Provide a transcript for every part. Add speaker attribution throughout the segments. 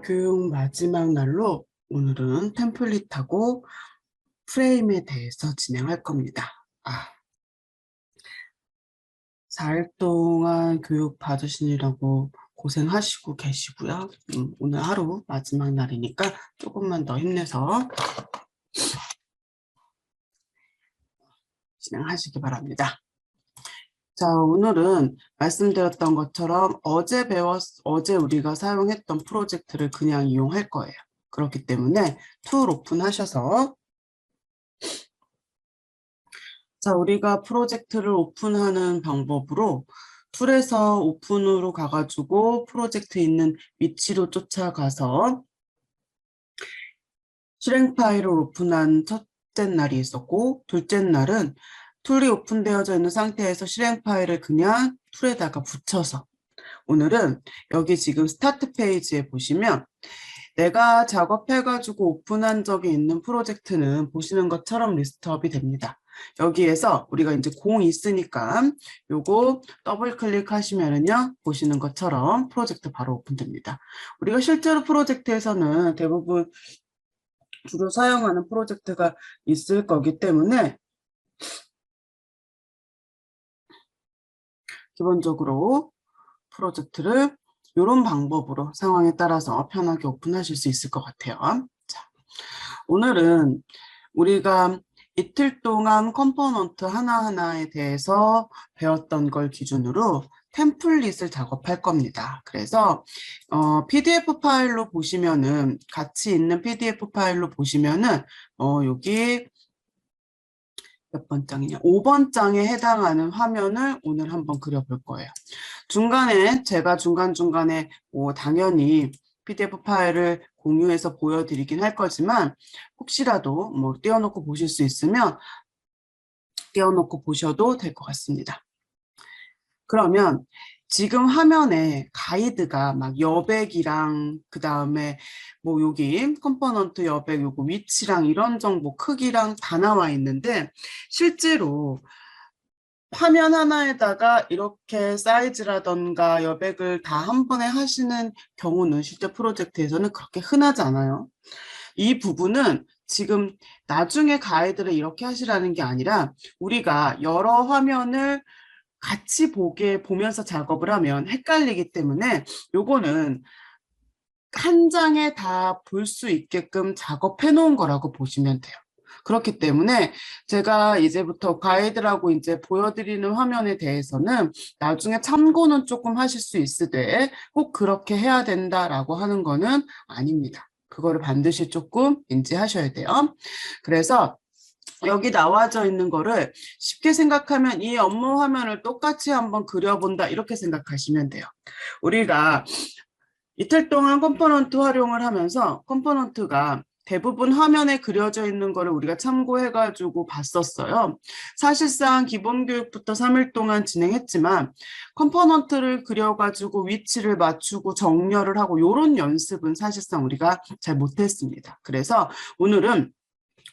Speaker 1: 교육 마지막 날로 오늘은 템플릿하고 프레임에 대해서 진행할 겁니다. 4일 동안 교육 받으시느라고 고생하시고 계시고요. 오늘 하루 마지막 날이니까 조금만 더 힘내서 진행하시기 바랍니다. 자, 오늘은 말씀드렸던 것처럼 어제 우리가 사용했던 프로젝트를 그냥 이용할 거예요. 그렇기 때문에 툴 오픈하셔서 자, 우리가 프로젝트를 오픈하는 방법으로 툴에서 오픈으로 가가지고 프로젝트 있는 위치로 쫓아가서 실행 파일을 오픈한 첫째 날이 있었고, 둘째 날은 툴이 오픈되어져 있는 상태에서 실행 파일을 그냥 툴에다가 붙여서, 오늘은 여기 지금 스타트 페이지에 보시면 내가 작업해가지고 오픈한 적이 있는 프로젝트는 보시는 것처럼 리스트업이 됩니다. 여기에서 우리가 이제 공 있으니까 요거 더블 클릭하시면은요, 보시는 것처럼 프로젝트 바로 오픈됩니다. 우리가 실제로 프로젝트에서는 대부분 주로 사용하는 프로젝트가 있을 거기 때문에 기본적으로 프로젝트를 이런 방법으로 상황에 따라서 편하게 오픈하실 수 있을 것 같아요. 자, 오늘은 우리가 이틀 동안 컴포넌트 하나하나에 대해서 배웠던 걸 기준으로 템플릿을 작업할 겁니다. 그래서 PDF 파일로 보시면은 같이 있는 PDF 파일로 보시면은 여기 몇 번 장이냐? 5번 장에 해당하는 화면을 오늘 한번 그려볼 거예요. 중간에 제가 중간중간에 당연히 PDF 파일을 공유해서 보여드리긴 할 거지만 혹시라도 띄워놓고 보실 수 있으면 띄워놓고 보셔도 될 것 같습니다. 그러면 지금 화면에 가이드가 막 여백이랑 그 다음에 여기 컴포넌트 여백 요거 위치랑 이런 정보 크기랑 다 나와 있는데 실제로 화면 하나에다가 이렇게 사이즈라던가 여백을 다 한 번에 하시는 경우는 실제 프로젝트에서는 그렇게 흔하지 않아요. 이 부분은 지금 나중에 가이드를 이렇게 하시라는 게 아니라 우리가 여러 화면을 같이 보면서 작업을 하면 헷갈리기 때문에 요거는 한 장에 다 볼 수 있게끔 작업해 놓은 거라고 보시면 돼요. 그렇기 때문에 제가 이제부터 가이드라고 이제 보여드리는 화면에 대해서는 나중에 참고는 조금 하실 수 있으되 꼭 그렇게 해야 된다라고 하는 거는 아닙니다. 그거를 반드시 조금 인지하셔야 돼요. 그래서 여기 나와져 있는 거를 쉽게 생각하면 이 업무 화면을 똑같이 한번 그려본다 이렇게 생각하시면 돼요. 우리가 이틀 동안 컴포넌트 활용을 하면서 컴포넌트가 대부분 화면에 그려져 있는 거를 우리가 참고해가지고 봤었어요. 사실상 기본 교육부터 3일 동안 진행했지만 컴포넌트를 그려가지고 위치를 맞추고 정렬을 하고 이런 연습은 사실상 우리가 잘 못했습니다. 그래서 오늘은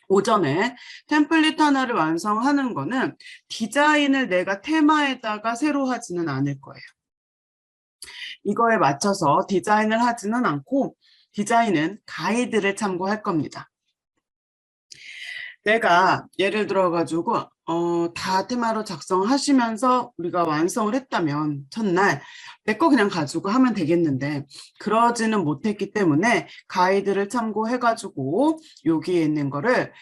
Speaker 1: 오전에 템플릿 하나를 완성하는 거는 디자인을 내가 테마에다가 새로 하지는 않을 거예요. 이거에 맞춰서 디자인을 하지는 않고 디자인은 가이드를 참고할 겁니다. 내가 예를 들어가지고 다 테마로 작성하시면서 우리가 완성을 했다면 첫날 내 거 그냥 가지고 하면 되겠는데 그러지는 못했기 때문에 가이드를 참고해가지고 여기에 있는 거를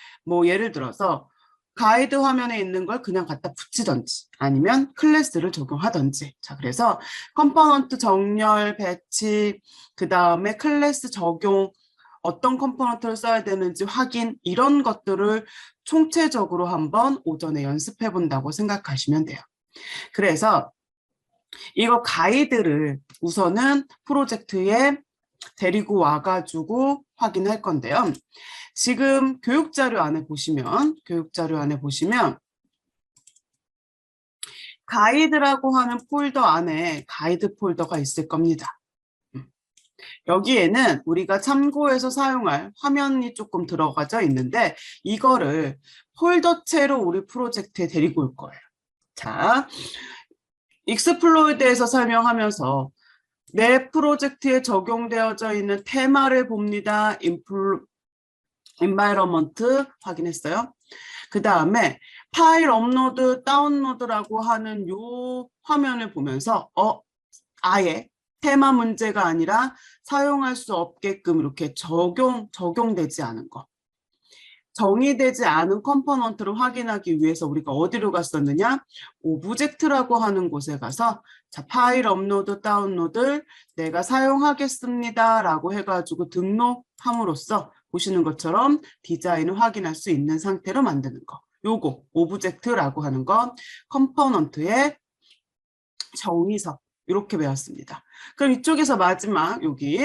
Speaker 1: 예를 들어서 가이드 화면에 있는 걸 그냥 갖다 붙이던지 아니면 클래스를 적용하던지. 자, 그래서 컴포넌트 정렬, 배치, 그 다음에 클래스 적용, 어떤 컴포넌트를 써야 되는지 확인, 이런 것들을 총체적으로 한번 오전에 연습해 본다고 생각하시면 돼요. 그래서 이거 가이드를 우선은 프로젝트에 데리고 와가지고 확인할 건데요. 지금 교육자료 안에 보시면 가이드라고 하는 폴더 안에 가이드 폴더가 있을 겁니다. 여기에는 우리가 참고해서 사용할 화면이 조금 들어가져 있는데 이거를 폴더체로 우리 프로젝트에 데리고 올 거예요. 자, 익스플로이드에서 설명하면서 내 프로젝트에 적용되어져 있는 테마를 봅니다. environment 확인했어요. 그 다음에 파일 업로드, 다운로드라고 하는 요 화면을 보면서 아예 테마 문제가 아니라 사용할 수 없게끔 이렇게 적용되지 않은 거. 정의되지 않은 컴포넌트를 확인하기 위해서 우리가 어디로 갔었느냐? 오브젝트라고 하는 곳에 가서 자, 파일 업로드, 다운로드를 내가 사용하겠습니다 라고 해가지고 등록함으로써 보시는 것처럼 디자인을 확인할 수 있는 상태로 만드는 거. 요거 오브젝트라고 하는 건 컴포넌트의 정의석 이렇게 배웠습니다. 그럼 이쪽에서 마지막 여기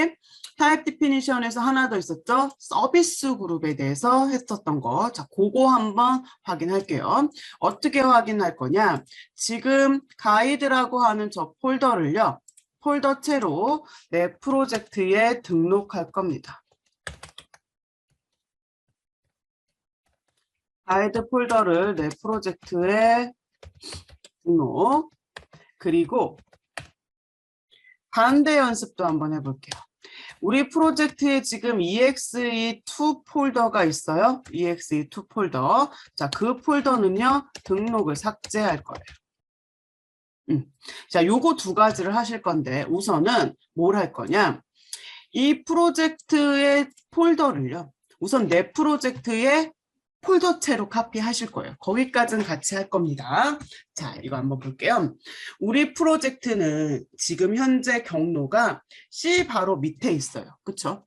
Speaker 1: 타입 디피니션에서 하나 더 있었죠. 서비스 그룹에 대해서 했었던 거. 자, 그거 한번 확인할게요. 어떻게 확인할 거냐. 지금 가이드라고 하는 저 폴더를요. 폴더체로 내 프로젝트에 등록할 겁니다. 가이드 폴더를 내 프로젝트에 등록. 그리고 반대 연습도 한번 해볼게요. 우리 프로젝트에 지금 exe2 폴더가 있어요. exe2 폴더. 자, 그 폴더는요, 등록을 삭제할 거예요. 자, 요거 두 가지를 하실 건데, 우선은 뭘 할 거냐? 이 프로젝트의 폴더를요, 우선 내 프로젝트에 폴더체로 카피하실 거예요. 거기까지는 같이 할 겁니다. 자, 이거 한번 볼게요. 우리 프로젝트는 지금 현재 경로가 C 바로 밑에 있어요. 그쵸?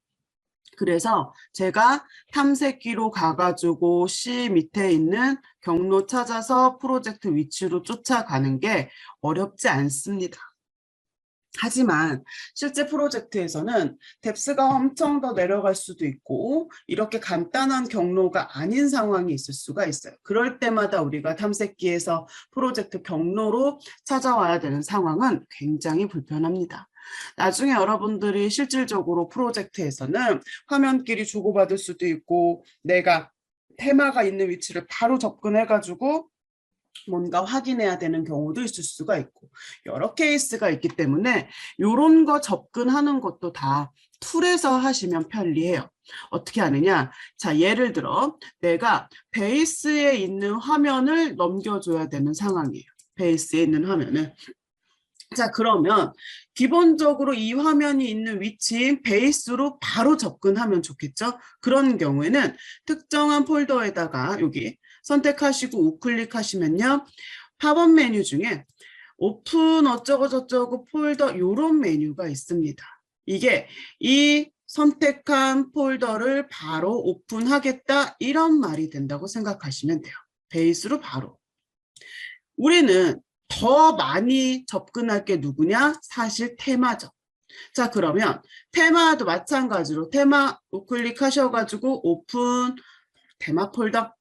Speaker 1: 그래서 제가 탐색기로 가가지고 C 밑에 있는 경로 찾아서 프로젝트 위치로 쫓아가는 게 어렵지 않습니다. 하지만 실제 프로젝트에서는 뎁스가 엄청 더 내려갈 수도 있고 이렇게 간단한 경로가 아닌 상황이 있을 수가 있어요. 그럴 때마다 우리가 탐색기에서 프로젝트 경로로 찾아와야 되는 상황은 굉장히 불편합니다. 나중에 여러분들이 실질적으로 프로젝트에서는 화면끼리 주고받을 수도 있고 내가 테마가 있는 위치를 바로 접근해가지고 뭔가 확인해야 되는 경우도 있을 수가 있고 여러 케이스가 있기 때문에 이런 거 접근하는 것도 다 툴에서 하시면 편리해요. 어떻게 하느냐? 자, 예를 들어 내가 베이스에 있는 화면을 넘겨줘야 되는 상황이에요. 베이스에 있는 화면을. 자, 그러면 기본적으로 이 화면이 있는 위치인 베이스로 바로 접근하면 좋겠죠? 그런 경우에는 특정한 폴더에다가 여기 선택하시고 우클릭 하시면요. 팝업 메뉴 중에 오픈 어쩌고 저쩌고 폴더 이런 메뉴가 있습니다. 이게 이 선택한 폴더를 바로 오픈하겠다 이런 말이 된다고 생각하시면 돼요. 베이스로 바로. 우리는 더 많이 접근할 게 누구냐? 사실 테마죠. 자, 그러면 테마도 마찬가지로 테마 우클릭 하셔가지고 오픈 테마 폴더.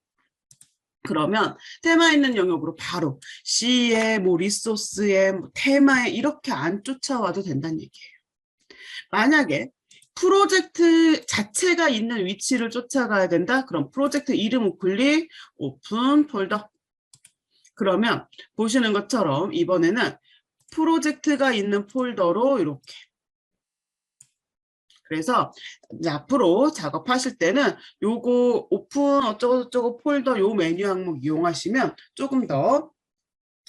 Speaker 1: 그러면 테마 있는 영역으로 바로 C에 뭐 리소스에 뭐 테마에 이렇게 안 쫓아와도 된다는 얘기예요. 만약에 프로젝트 자체가 있는 위치를 쫓아가야 된다? 그럼 프로젝트 이름 우클릭 오픈 폴더. 그러면 보시는 것처럼 이번에는 프로젝트가 있는 폴더로 이렇게. 그래서 앞으로 작업하실 때는 요거 오픈 어쩌고저쩌고 폴더 요 메뉴 항목 이용하시면 조금 더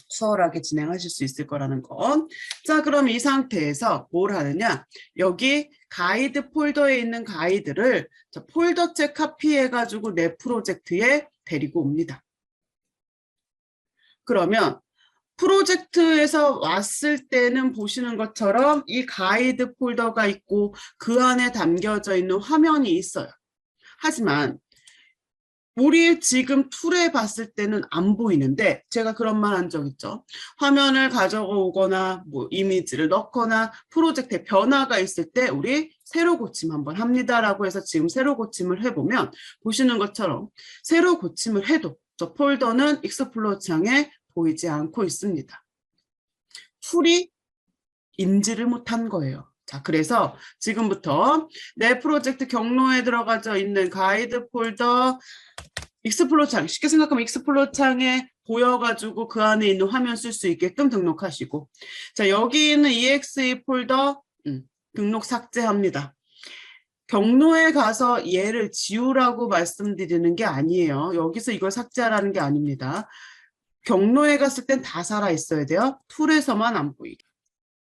Speaker 1: 수월하게 진행하실 수 있을 거라는 거. 자, 그럼 이 상태에서 뭘 하느냐? 여기 가이드 폴더에 있는 가이드를 폴더체 카피해가지고 내 프로젝트에 데리고 옵니다. 그러면 프로젝트에서 왔을 때는 보시는 것처럼 이 가이드 폴더가 있고 그 안에 담겨져 있는 화면이 있어요. 하지만 우리 지금 툴에 봤을 때는 안 보이는데 제가 그런 말 한 적 있죠. 화면을 가져오거나 뭐 이미지를 넣거나 프로젝트에 변화가 있을 때 우리 새로 고침 한번 합니다라고 해서 지금 새로 고침을 해보면 보시는 것처럼 새로 고침을 해도 저 폴더는 익스플로어 창에 보이지 않고 있습니다. 툴이 인지를 못한 거예요. 자, 그래서 지금부터 내 프로젝트 경로에 들어가져 있는 가이드 폴더 익스플로어 창, 쉽게 생각하면 익스플로어 창에 보여가지고 그 안에 있는 화면 쓸 수 있게끔 등록하시고 자, 여기 있는 exe 폴더 등록 삭제합니다. 경로에 가서 얘를 지우라고 말씀드리는 게 아니에요. 여기서 이걸 삭제하라는 게 아닙니다. 경로에 갔을 땐 다 살아 있어야 돼요. 툴에서만 안 보이게.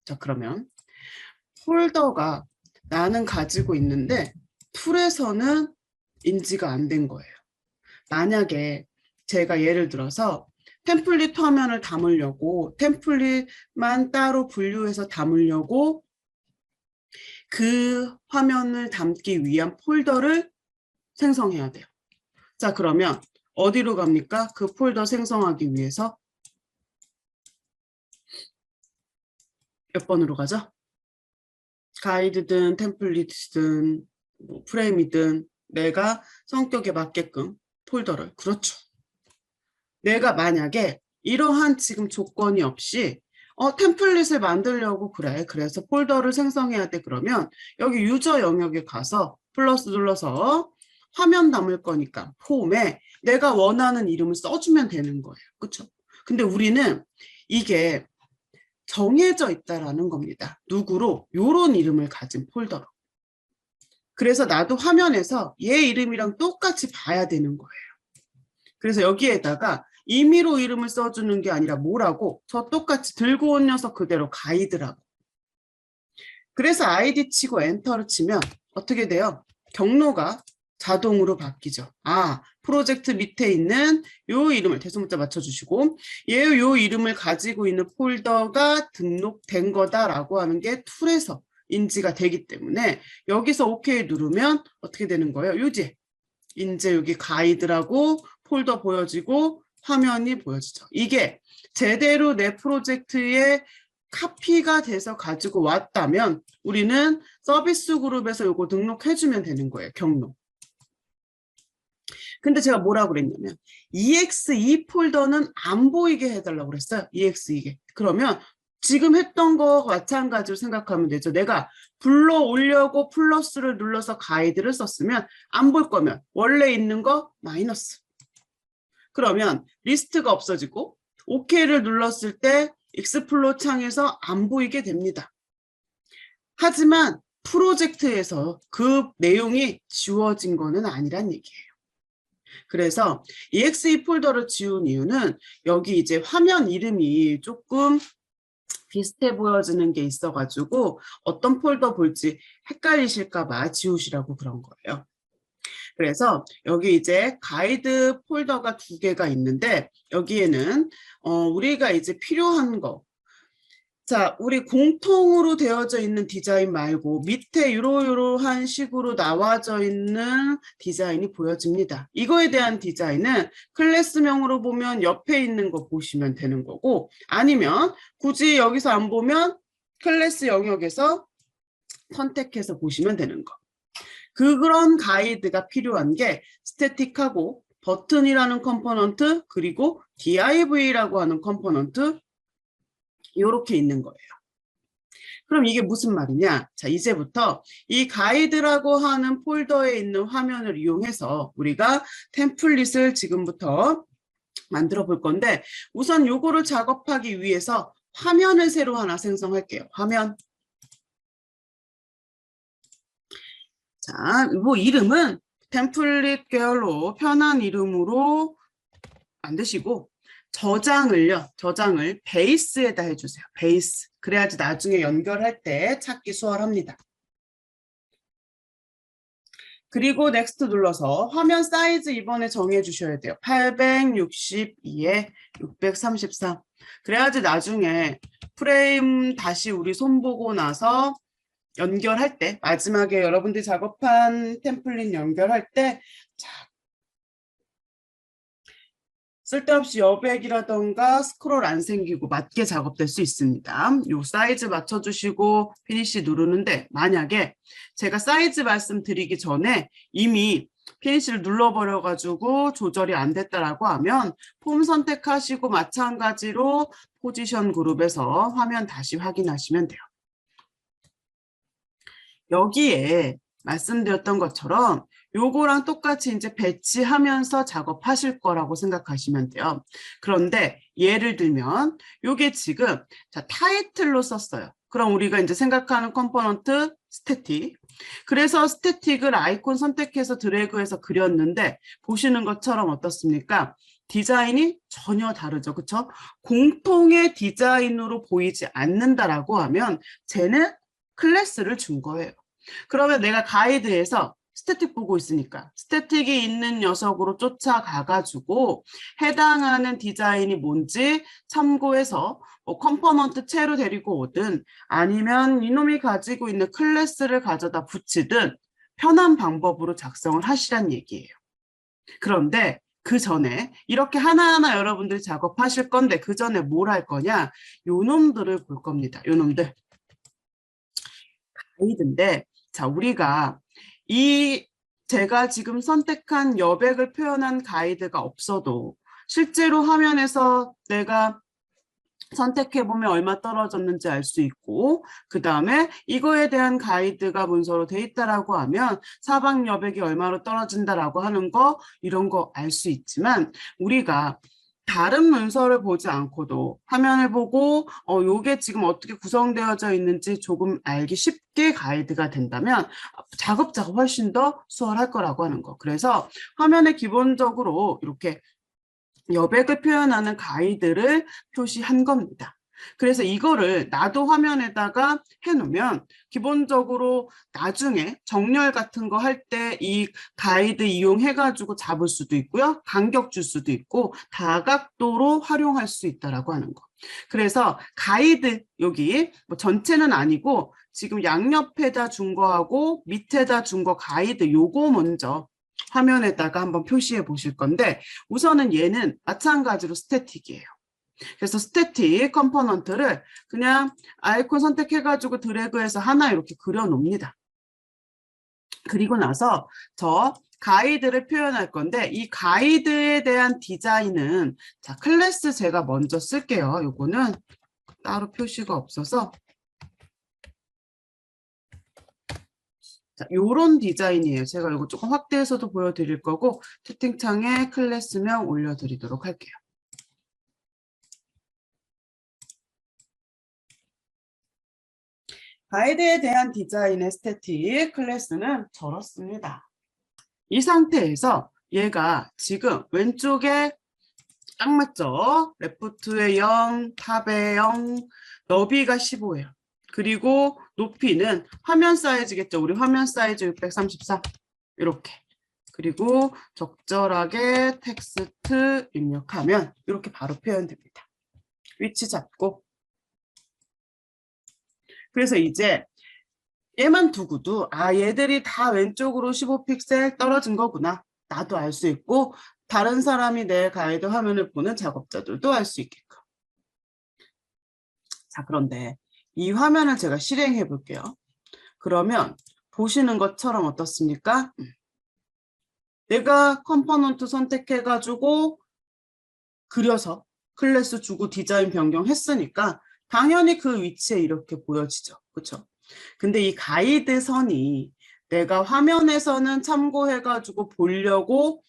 Speaker 1: 자, 그러면 폴더가 나는 가지고 있는데 툴에서는 인지가 안 된 거예요. 만약에 제가 예를 들어서 템플릿 화면을 담으려고 템플릿만 따로 분류해서 담으려고 그 화면을 담기 위한 폴더를 생성해야 돼요. 자, 그러면 어디로 갑니까? 그 폴더 생성하기 위해서 몇 번으로 가죠? 가이드든 템플릿이든 뭐 프레임이든 내가 성격에 맞게끔 폴더를, 그렇죠. 내가 만약에 이러한 지금 조건이 없이 템플릿을 만들려고 그래. 그래서 폴더를 생성해야 돼. 그러면 여기 유저 영역에 가서 플러스 눌러서 화면 담을 거니까 폼에 내가 원하는 이름을 써주면 되는 거예요. 그렇죠? 근데 우리는 이게 정해져 있다라는 겁니다. 누구로? 요런 이름을 가진 폴더로. 그래서 나도 화면에서 얘 이름이랑 똑같이 봐야 되는 거예요. 그래서 여기에다가 임의로 이름을 써주는 게 아니라 뭐라고? 저 똑같이 들고 온 녀석 그대로 가이드라고. 그래서 아이디 치고 엔터를 치면 어떻게 돼요? 경로가 자동으로 바뀌죠. 아, 프로젝트 밑에 있는 요 이름을 대소문자 맞춰주시고 요 이름을 가지고 있는 폴더가 등록된 거다라고 하는 게 툴에서 인지가 되기 때문에 여기서 OK 누르면 어떻게 되는 거예요? 요지. 이제 여기 가이드라고 폴더 보여지고 화면이 보여지죠. 이게 제대로 내 프로젝트에 카피가 돼서 가지고 왔다면 우리는 서비스 그룹에서 이거 등록해주면 되는 거예요. 경로. 근데 제가 뭐라고 그랬냐면 exe 폴더는 안 보이게 해달라고 그랬어요. exe. 그러면 지금 했던 거 마찬가지로 생각하면 되죠. 내가 불러오려고 플러스를 눌러서 가이드를 썼으면 안 볼 거면 원래 있는 거 마이너스. 그러면 리스트가 없어지고 OK를 눌렀을 때 익스플로 창에서 안 보이게 됩니다. 하지만 프로젝트에서 그 내용이 지워진 거는 아니란 얘기예요. 그래서 exe 폴더를 지운 이유는 여기 이제 화면 이름이 조금 비슷해 보여지는 게 있어가지고 어떤 폴더 볼지 헷갈리실까 봐 지우시라고 그런 거예요. 그래서 여기 이제 가이드 폴더가 2개가 있는데 여기에는 우리가 이제 필요한 거. 자, 우리 공통으로 되어져 있는 디자인 말고 밑에 이러한 식으로 나와져 있는 디자인이 보여집니다. 이거에 대한 디자인은 클래스명으로 보면 옆에 있는 거 보시면 되는 거고 아니면 굳이 여기서 안 보면 클래스 영역에서 선택해서 보시면 되는 거. 그런 가이드가 필요한 게 스태틱하고 버튼이라는 컴포넌트 그리고 div라고 하는 컴포넌트 이렇게 있는 거예요. 그럼 이게 무슨 말이냐? 자, 이제부터 이 가이드라고 하는 폴더에 있는 화면을 이용해서 우리가 템플릿을 지금부터 만들어 볼 건데 우선 요거를 작업하기 위해서 화면을 새로 하나 생성할게요. 화면. 자, 뭐 이름은 템플릿 계열로 편한 이름으로 만드시고 저장을 베이스에다 해주세요. 베이스. 그래야지 나중에 연결할 때 찾기 수월합니다. 그리고 넥스트 눌러서 화면 사이즈 이번에 정해 주셔야 돼요. 862에 633. 그래야지 나중에 프레임 다시 우리 손보고 나서 연결할 때 마지막에 여러분들이 작업한 템플릿 연결할 때 자, 쓸데없이 여백이라던가 스크롤 안 생기고 맞게 작업될 수 있습니다. 요 사이즈 맞춰주시고 피니시 누르는데 만약에 제가 사이즈 말씀드리기 전에 이미 피니시를 눌러버려가지고 조절이 안 됐다라고 하면 폼 선택하시고 마찬가지로 포지션 그룹에서 화면 다시 확인하시면 돼요. 여기에 말씀드렸던 것처럼 요거랑 똑같이 이제 배치하면서 작업하실 거라고 생각하시면 돼요. 그런데 예를 들면 요게 지금 자 타이틀로 썼어요. 그럼 우리가 이제 생각하는 컴포넌트 스태틱. 그래서 스태틱을 아이콘 선택해서 드래그해서 그렸는데 보시는 것처럼 어떻습니까? 디자인이 전혀 다르죠. 그렇죠? 공통의 디자인으로 보이지 않는다라고 하면 쟤는 클래스를 준 거예요. 그러면 내가 가이드에서 스태틱 보고 있으니까 스태틱이 있는 녀석으로 쫓아가가지고 해당하는 디자인이 뭔지 참고해서 뭐 컴포넌트 채로 데리고 오든 아니면 이놈이 가지고 있는 클래스를 가져다 붙이든 편한 방법으로 작성을 하시란 얘기예요. 그런데 그 전에 이렇게 하나하나 여러분들이 작업하실 건데 그 전에 뭘 할 거냐? 요 놈들을 볼 겁니다. 요 놈들. 가이드인데 자 우리가 제가 지금 선택한 여백을 표현한 가이드가 없어도 실제로 화면에서 내가 선택해보면 얼마 떨어졌는지 알 수 있고 그 다음에 이거에 대한 가이드가 문서로 돼 있다라고 하면 사방 여백이 얼마로 떨어진다라고 하는 거 이런 거 알 수 있지만 우리가 다른 문서를 보지 않고도 화면을 보고 요게 지금 어떻게 구성되어져 있는지 조금 알기 쉽게 가이드가 된다면 작업자가 훨씬 더 수월할 거라고 하는 거. 그래서 화면에 기본적으로 이렇게 여백을 표현하는 가이드를 표시한 겁니다. 그래서 이거를 나도 화면에다가 해놓으면 기본적으로 나중에 정렬 같은 거 할 때 이 가이드 이용해가지고 잡을 수도 있고요. 간격 줄 수도 있고 다각도로 활용할 수 있다라고 하는 거. 그래서 가이드 여기 뭐 전체는 아니고 지금 양옆에다 준 거하고 밑에다 준 거 가이드 요거 먼저 화면에다가 한번 표시해 보실 건데 우선은 얘는 마찬가지로 스태틱이에요. 그래서 스태틱 컴포넌트를 그냥 아이콘 선택해가지고 드래그해서 하나 이렇게 그려놓습니다. 그리고 나서 저 가이드를 표현할 건데 이 가이드에 대한 디자인은 자 클래스 제가 먼저 쓸게요. 요거는 따로 표시가 없어서 자, 요런 디자인이에요. 제가 이거 조금 확대해서도 보여드릴 거고 채팅창에 클래스명 올려드리도록 할게요. 가이드에 대한 디자인의 스태틱 클래스는 저렇습니다. 이 상태에서 얘가 지금 왼쪽에 딱 맞죠? 레프트에 0, 탑에 0, 너비가 15예요. 그리고 높이는 화면 사이즈겠죠. 우리 화면 사이즈 634 이렇게. 그리고 적절하게 텍스트 입력하면 이렇게 바로 표현됩니다. 위치 잡고. 그래서 이제 얘만 두고도 얘들이 다 왼쪽으로 15픽셀 떨어진 거구나. 나도 알 수 있고 다른 사람이 내 가이드 화면을 보는 작업자들도 알 수 있게끔. 자, 그런데 이 화면을 제가 실행해 볼게요. 그러면 보시는 것처럼 어떻습니까? 내가 컴포넌트 선택해가지고 그려서 클래스 주고 디자인 변경했으니까 당연히 그 위치에 이렇게 보여지죠. 그렇죠? 근데 이 가이드 선이 내가 화면에서는 참고해가지고 보려고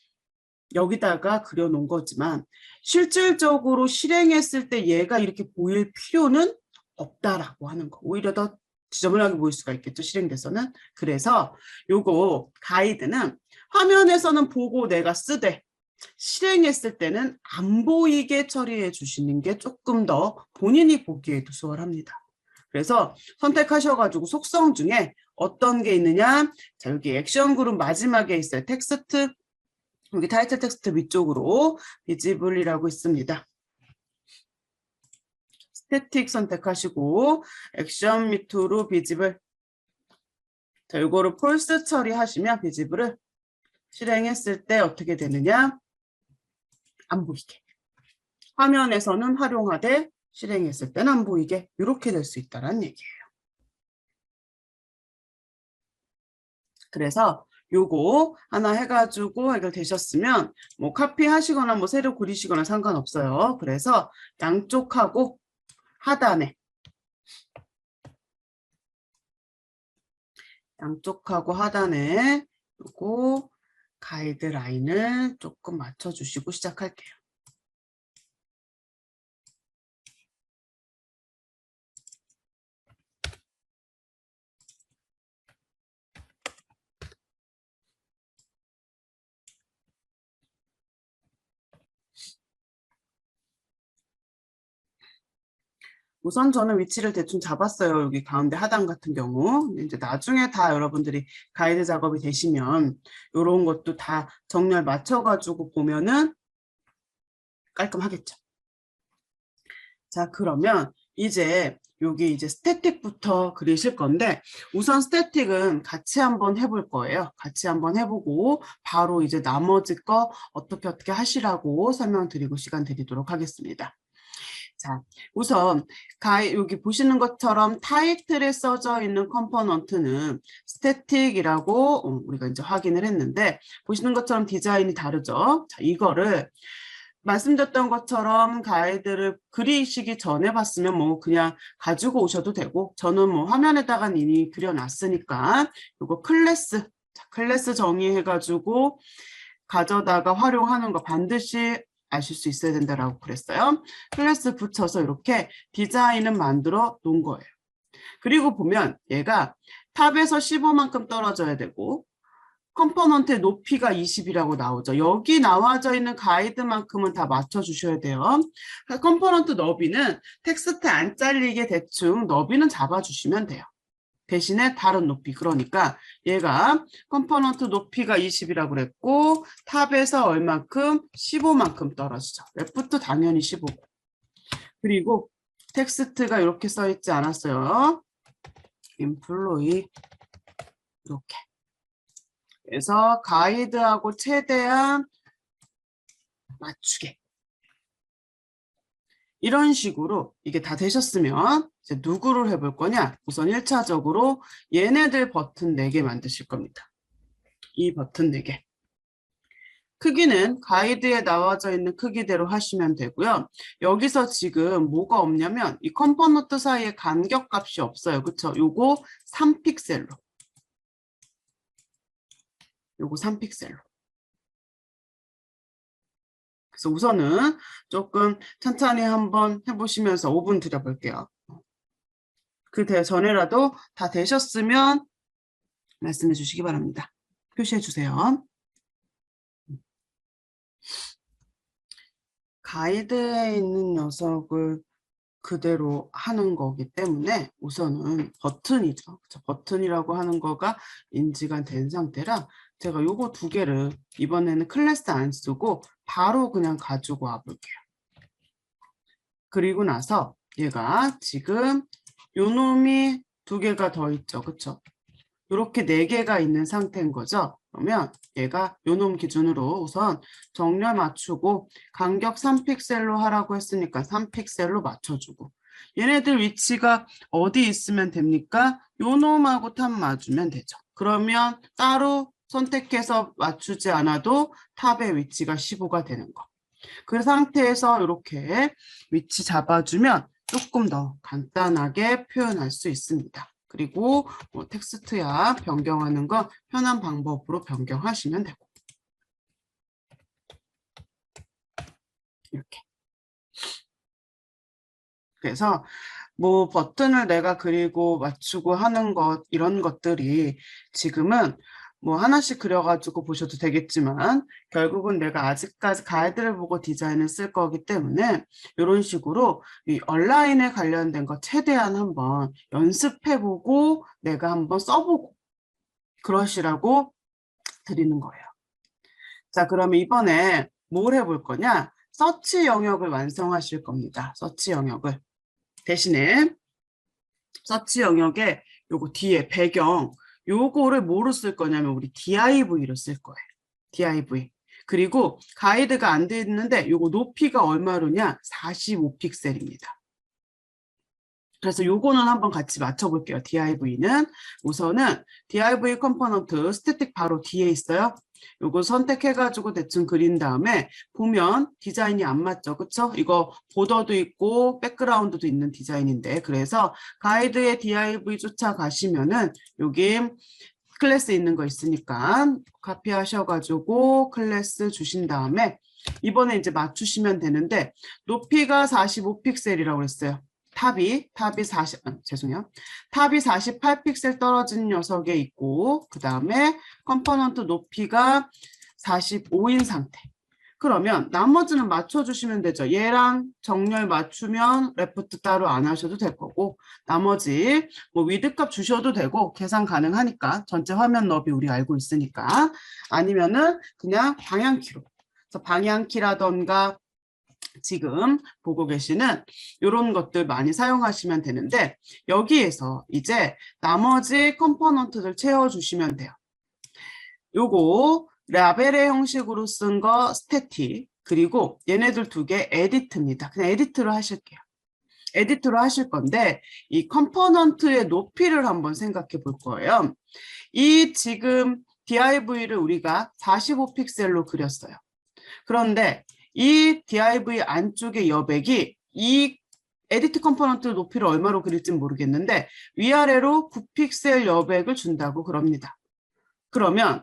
Speaker 1: 여기다가 그려놓은 거지만 실질적으로 실행했을 때 얘가 이렇게 보일 필요는 없다라고 하는 거. 오히려 더 지저분하게 보일 수가 있겠죠. 실행돼서는. 그래서 요거 가이드는 화면에서는 보고 내가 쓰되 실행했을 때는 안 보이게 처리해 주시는 게 조금 더 본인이 보기에도 수월합니다. 그래서 선택하셔가지고 속성 중에 어떤 게 있느냐? 자, 여기 액션 그룹 마지막에 있어요. 텍스트, 여기 타이틀 텍스트 위쪽으로 비지블이라고 있습니다. 스태틱 선택하시고 액션 밑으로 비지블. 자, 이거를 폴스 처리하시면 비지블을 실행했을 때 어떻게 되느냐? 안 보이게. 화면에서는 활용하되 실행했을 때는 안 보이게 이렇게 될 수 있다는 얘기예요. 그래서 요거 하나 해가지고 해결되셨으면 뭐 카피하시거나 뭐 새로 그리시거나 상관없어요. 그래서 양쪽하고 하단에 요거 가이드라인을 조금 맞춰주시고 시작할게요. 우선 저는 위치를 대충 잡았어요. 여기 가운데 하단 같은 경우. 이제 나중에 다 여러분들이 가이드 작업이 되시면 이런 것도 다 정렬 맞춰가지고 보면은 깔끔하겠죠. 자, 그러면 이제 여기 이제 스태틱부터 그리실 건데 우선 스태틱은 같이 한번 해볼 거예요. 같이 한번 해보고 바로 이제 나머지 거 어떻게 하시라고 설명드리고 시간 드리도록 하겠습니다. 자, 우선 여기 보시는 것처럼 타이틀에 써져 있는 컴포넌트는 스태틱이라고 우리가 이제 확인을 했는데 보시는 것처럼 디자인이 다르죠. 자, 이거를 말씀드렸던 것처럼 가이드를 그리시기 전에 봤으면 뭐 그냥 가지고 오셔도 되고 저는 뭐 화면에다가 이미 그려놨으니까 이거 클래스, 클래스 정의해가지고 가져다가 활용하는 거 반드시 아실 수 있어야 된다라고 그랬어요. 클래스 붙여서 이렇게 디자인은 만들어 놓은 거예요. 그리고 보면 얘가 탑에서 15만큼 떨어져야 되고 컴포넌트의 높이가 20이라고 나오죠. 여기 나와져 있는 가이드만큼은 다 맞춰주셔야 돼요. 컴포넌트 너비는 텍스트 안 잘리게 대충 너비는 잡아주시면 돼요. 대신에 다른 높이, 그러니까 얘가 컴포넌트 높이가 20이라고 그랬고 탑에서 얼만큼? 15만큼 떨어지죠. 레프트 당연히 15고. 그리고 텍스트가 이렇게 써있지 않았어요. 인플로이 이렇게. 그래서 가이드하고 최대한 맞추게. 이런 식으로 이게 다 되셨으면 이제 누구를 해볼 거냐? 우선 1차적으로 얘네들 버튼 4개 만드실 겁니다. 이 버튼 4개. 크기는 가이드에 나와져 있는 크기대로 하시면 되고요. 여기서 지금 뭐가 없냐면 이 컴포넌트 사이에 간격값이 없어요. 그쵸? 요거 3픽셀로. 요거 3픽셀로. 그래서 우선은 조금 천천히 한번 해보시면서 5분 드려볼게요. 그 전에라도 다 되셨으면 말씀해 주시기 바랍니다. 표시해 주세요. 가이드에 있는 녀석을 그대로 하는 거기 때문에 우선은 버튼이죠. 버튼이라고 하는 거가 인지가 된 상태라 제가 요거 2개를 이번에는 클래스 안 쓰고 바로 그냥 가지고 와 볼게요. 그리고 나서 얘가 지금 요 놈이 2개가 더 있죠. 그쵸? 이렇게 4개가 있는 상태인 거죠. 그러면 얘가 요놈 기준으로 우선 정렬 맞추고 간격 3픽셀로 하라고 했으니까 3픽셀로 맞춰주고 얘네들 위치가 어디 있으면 됩니까? 요놈하고 탑 맞추면 되죠. 그러면 따로 선택해서 맞추지 않아도 탑의 위치가 15가 되는 거. 그 상태에서 이렇게 위치 잡아주면 조금 더 간단하게 표현할 수 있습니다. 그리고 뭐 텍스트야 변경하는 거 편한 방법으로 변경하시면 되고 이렇게. 그래서 뭐 버튼을 내가 그리고 맞추고 하는 것 이런 것들이 지금은 뭐 하나씩 그려가지고 보셔도 되겠지만 결국은 내가 아직까지 가이드를 보고 디자인을 쓸 거기 때문에 이런 식으로 이 온라인에 관련된 거 최대한 한번 연습해보고 내가 한번 써보고 그러시라고 드리는 거예요. 자, 그러면 이번에 뭘 해볼 거냐? 서치 영역을 완성하실 겁니다. 서치 영역을. 대신에 서치 영역에 요거 뒤에 배경 요거를 뭐로 쓸 거냐면 우리 div로 쓸 거예요. div. 그리고 가이드가 안 돼 있는데 요거 높이가 얼마로냐? 45픽셀입니다. 그래서 요거는 한번 같이 맞춰볼게요. div는 우선은 div 컴포넌트 스태틱 바로 뒤에 있어요. 요거 선택해가지고 대충 그린 다음에 보면 디자인이 안 맞죠. 그쵸? 이거 보더도 있고 백그라운드도 있는 디자인인데 그래서 가이드에 div 쫓아가시면은 여기 클래스 있는 거 있으니까 카피 하셔가지고 클래스 주신 다음에 이번에 이제 맞추시면 되는데 높이가 45픽셀이라고 했어요. 탑이 48픽셀 떨어진 녀석에 있고 그 다음에 컴포넌트 높이가 45인 상태. 그러면 나머지는 맞춰주시면 되죠. 얘랑 정렬 맞추면 레프트 따로 안 하셔도 될 거고 나머지 뭐 위드값 주셔도 되고 계산 가능하니까 전체 화면 너비 우리 알고 있으니까 아니면은 그냥 방향키로 그래서 방향키라던가 지금 보고 계시는 이런 것들 많이 사용하시면 되는데 여기에서 이제 나머지 컴포넌트들 채워주시면 돼요. 요거 라벨의 형식으로 쓴 거 스태틱 그리고 얘네들 두 개 에디트입니다. 그냥 에디트로 하실게요. 에디트로 하실 건데 이 컴포넌트의 높이를 한번 생각해 볼 거예요. 이 지금 div를 우리가 45픽셀로 그렸어요. 그런데 이 div 안쪽의 여백이 이 에디트 컴포넌트 높이를 얼마로 그릴지 모르겠는데 위아래로 9픽셀 여백을 준다고 그럽니다. 그러면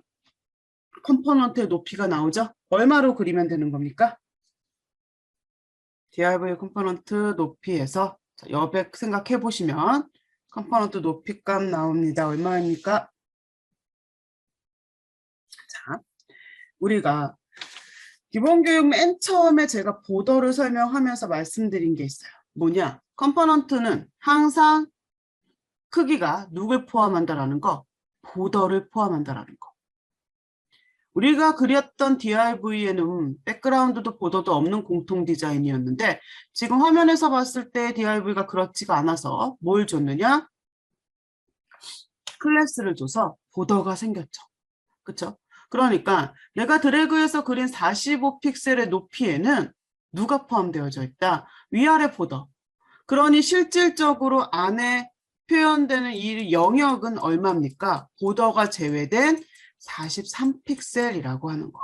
Speaker 1: 컴포넌트의 높이가 나오죠? 얼마로 그리면 되는 겁니까? div 컴포넌트 높이에서 여백 생각해 보시면 컴포넌트 높이값 나옵니다. 얼마입니까? 자, 우리가 기본교육 맨 처음에 제가 보더를 설명하면서 말씀드린 게 있어요. 뭐냐? 컴포넌트는 항상 크기가 누굴 포함한다라는 거, 보더를 포함한다라는 거. 우리가 그렸던 div에는 백그라운드도 보더도 없는 공통 디자인이었는데 지금 화면에서 봤을 때 div가 그렇지가 않아서 뭘 줬느냐? 클래스를 줘서 보더가 생겼죠. 그렇죠? 그러니까 내가 드래그해서 그린 45픽셀의 높이에는 누가 포함되어져 있다? 위아래 보더. 그러니 실질적으로 안에 표현되는 이 영역은 얼마입니까? 보더가 제외된 43픽셀이라고 하는 거.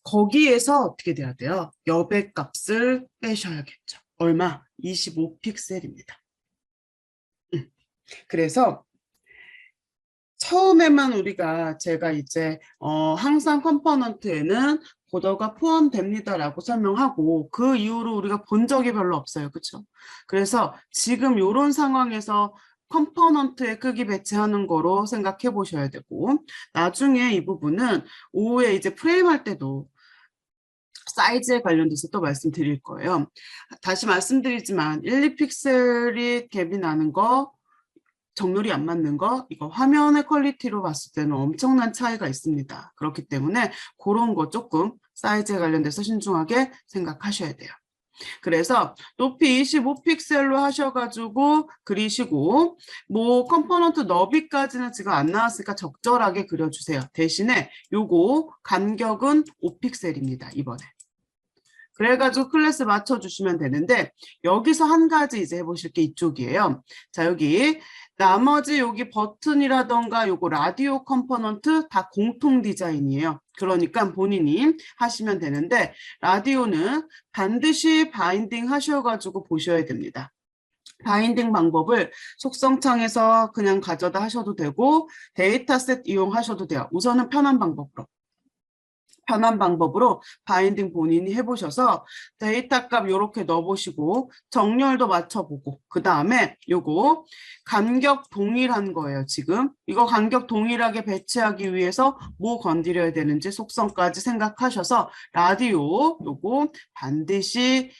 Speaker 1: 거기에서 어떻게 돼야 돼요? 여백 값을 빼셔야겠죠. 얼마? 25픽셀입니다. 그래서 처음에만 우리가 제가 이제 항상 컴포넌트에는 보더가 포함됩니다라고 설명하고 그 이후로 우리가 본 적이 별로 없어요. 그렇죠? 그래서 지금 이런 상황에서 컴포넌트의 크기 배치하는 거로 생각해 보셔야 되고 나중에 이 부분은 오후에 이제 프레임 할 때도 사이즈에 관련돼서 또 말씀드릴 거예요. 다시 말씀드리지만 1, 2픽셀이 갭이 나는 거 정렬이 안 맞는 거 이거 화면의 퀄리티로 봤을 때는 엄청난 차이가 있습니다. 그렇기 때문에 그런 거 조금 사이즈에 관련돼서 신중하게 생각하셔야 돼요. 그래서 높이 25픽셀로 하셔가지고 그리시고 뭐 컴포넌트 너비까지는 지금 안 나왔으니까 적절하게 그려주세요. 대신에 요거 간격은 5픽셀입니다. 이번에. 그래가지고 클래스 맞춰주시면 되는데 여기서 한 가지 이제 해보실 게 이쪽이에요. 자 여기 나머지 여기 버튼이라던가 요거 라디오 컴포넌트 다 공통 디자인이에요. 그러니까 본인이 하시면 되는데 라디오는 반드시 바인딩 하셔가지고 보셔야 됩니다. 바인딩 방법을 속성창에서 그냥 가져다 하셔도 되고 데이터셋 이용하셔도 돼요. 우선은 편한 방법으로 바인딩 본인이 해보셔서 데이터 값 이렇게 넣어보시고 정렬도 맞춰보고 그 다음에 요거 간격 동일한 거예요. 지금 이거 간격 동일하게 배치하기 위해서 뭐 건드려야 되는지 속성까지 생각하셔서 라디오 요거 반드시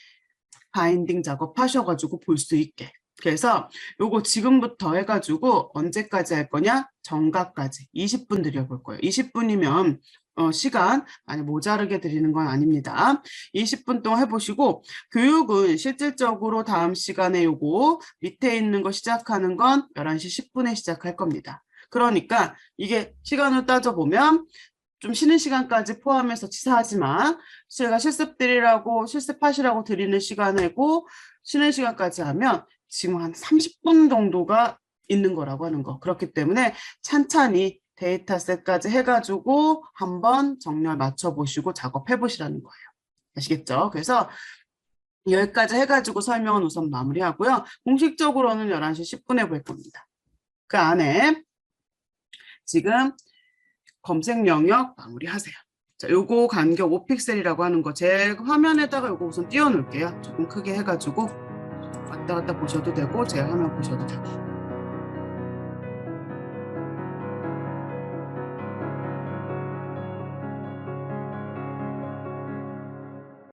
Speaker 1: 바인딩 작업하셔가지고 볼 수 있게 그래서 요거 지금부터 해가지고 언제까지 할 거냐? 정각까지 20분 드려볼 거예요. 20분이면 시간 많이 모자르게 드리는 건 아닙니다. 20분 동안 해보시고 교육은 실질적으로 다음 시간에 요거 밑에 있는 거 시작하는 건 11시 10분에 시작할 겁니다. 그러니까 이게 시간을 따져보면 좀 쉬는 시간까지 포함해서 치사하지만 제가 실습드리라고 실습하시라고 드리는 시간이고 쉬는 시간까지 하면 지금 한 30분 정도가 있는 거라고 하는 거. 그렇기 때문에 찬찬히 데이터셋까지 해가지고 한번 정렬 맞춰보시고 작업해보시라는 거예요. 아시겠죠? 그래서 여기까지 해가지고 설명은 우선 마무리하고요. 공식적으로는 11시 10분에 볼 겁니다. 그 안에 지금 검색 영역 마무리하세요. 자, 요거 간격 5픽셀이라고 하는 거 제 화면에다가 요거 우선 띄워 놓을게요. 조금 크게 해가지고 왔다 갔다 보셔도 되고 제 화면 보셔도 되고.